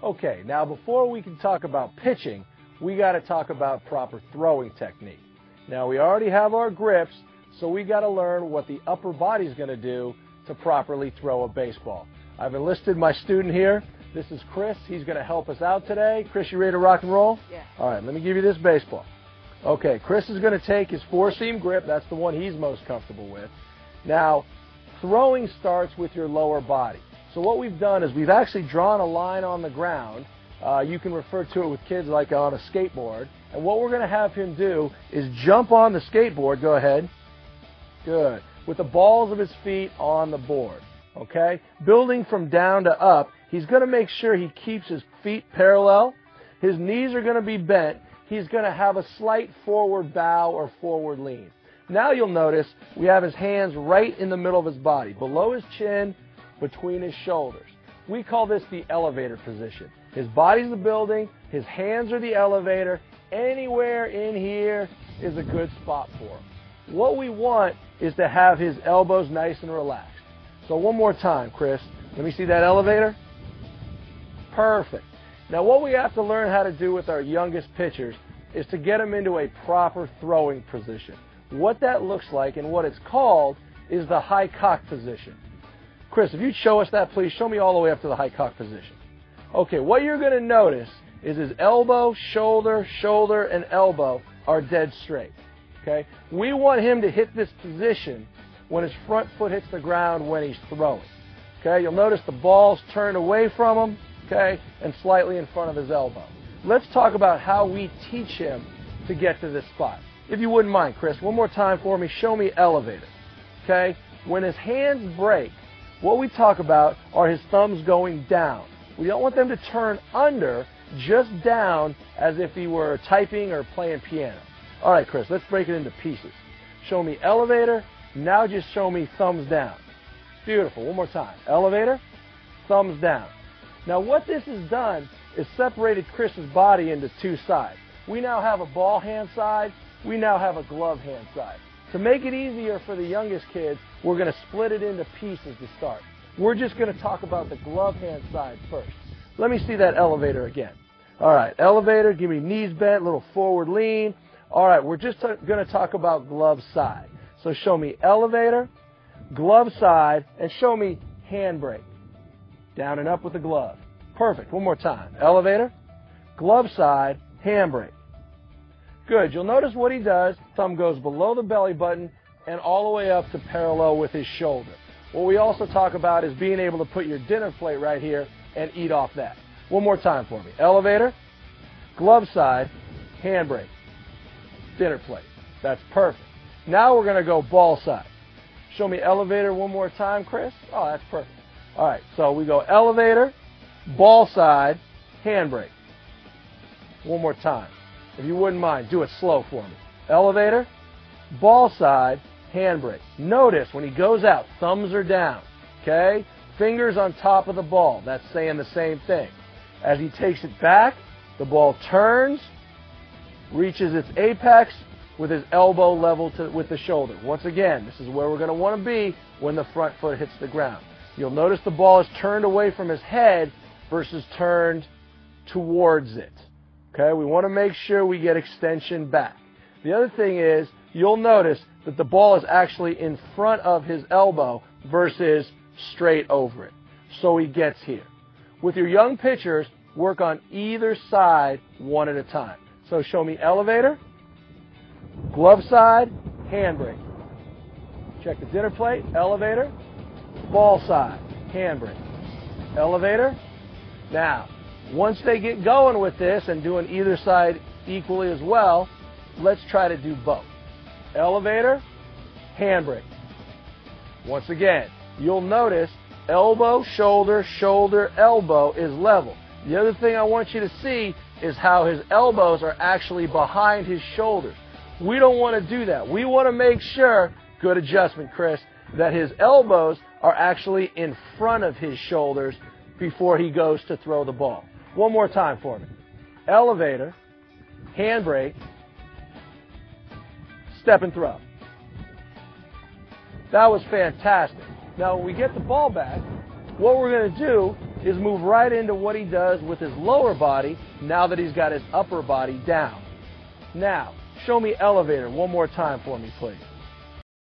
Okay, now before we can talk about pitching, we got to talk about proper throwing technique. Now we already have our grips, so we got to learn what the upper body is going to do to properly throw a baseball. I've enlisted my student here. This is Chris. He's going to help us out today. Chris, you ready to rock and roll? Yeah. All right, let me give you this baseball. Okay, Chris is going to take his four-seam grip. That's the one he's most comfortable with. Now, throwing starts with your lower body. So what we've done is we've actually drawn a line on the ground. You can refer to it with kids like on a skateboard. And what we're going to have him do is jump on the skateboard. Go ahead. Good. With the balls of his feet on the board. Okay? Building from down to up, he's going to make sure he keeps his feet parallel. His knees are going to be bent. He's going to have a slight forward bow or forward lean. Now you'll notice we have his hands right in the middle of his body, below his chin, between his shoulders. We call this the elevator position. His body's the building, his hands are the elevator. Anywhere in here is a good spot for him. What we want is to have his elbows nice and relaxed. So one more time, Chris. Let me see that elevator. Perfect. Now what we have to learn how to do with our youngest pitchers is to get them into a proper throwing position. What that looks like and what it's called is the high cock position. Chris, if you'd show us that, please. Show me all the way up to the high cock position. Okay, what you're going to notice is his elbow, shoulder, shoulder, and elbow are dead straight. Okay? We want him to hit this position when his front foot hits the ground when he's throwing. Okay? You'll notice the ball's turned away from him, okay, and slightly in front of his elbow. Let's talk about how we teach him to get to this spot. If you wouldn't mind, Chris, one more time for me. Show me elevator. Okay? When his hands break, what we talk about are his thumbs going down. We don't want them to turn under, just down as if he were typing or playing piano. All right, Chris, let's break it into pieces. Show me elevator. Now just show me thumbs down. Beautiful. One more time. Elevator, thumbs down. Now what this has done is separated Chris's body into two sides. We now have a ball hand side. We now have a glove hand side. To make it easier for the youngest kids, we're going to split it into pieces to start. We're just going to talk about the glove hand side first. Let me see that elevator again. All right, elevator, give me knees bent, little forward lean. All right, we're just going to talk about glove side. So show me elevator, glove side, and show me handbrake. Down and up with the glove. Perfect. One more time. Elevator, glove side, handbrake. Good. You'll notice what he does. Thumb goes below the belly button and all the way up to parallel with his shoulder. What we also talk about is being able to put your dinner plate right here and eat off that. One more time for me. Elevator, glove side, handbrake, dinner plate. That's perfect. Now we're going to go ball side. Show me elevator one more time, Chris. Oh, that's perfect. All right, so we go elevator, ball side, handbrake. One more time. If you wouldn't mind, do it slow for me. Elevator, ball side, handbrake. Notice when he goes out, thumbs are down, okay? Fingers on top of the ball. That's saying the same thing. As he takes it back, the ball turns, reaches its apex with his elbow level with the shoulder. Once again, this is where we're going to want to be when the front foot hits the ground. You'll notice the ball is turned away from his head versus turned towards it. Okay, we want to make sure we get extension back. The other thing is, you'll notice that the ball is actually in front of his elbow versus straight over it. So he gets here. With your young pitchers, work on either side one at a time. So show me elevator, glove side, handbrake. Check the dinner plate, elevator, ball side, handbrake. Elevator. Now, once they get going with this and doing either side equally as well, let's try to do both. Elevator, handbrake. Once again, you'll notice elbow, shoulder, shoulder, elbow is level. The other thing I want you to see is how his elbows are actually behind his shoulders. We don't want to do that. We want to make sure, good adjustment, Chris, that his elbows are actually in front of his shoulders before he goes to throw the ball. One more time for me. Elevator, handbrake, step and throw. That was fantastic. Now, when we get the ball back, what we're going to do is move right into what he does with his lower body now that he's got his upper body down. Now, show me elevator one more time for me, please.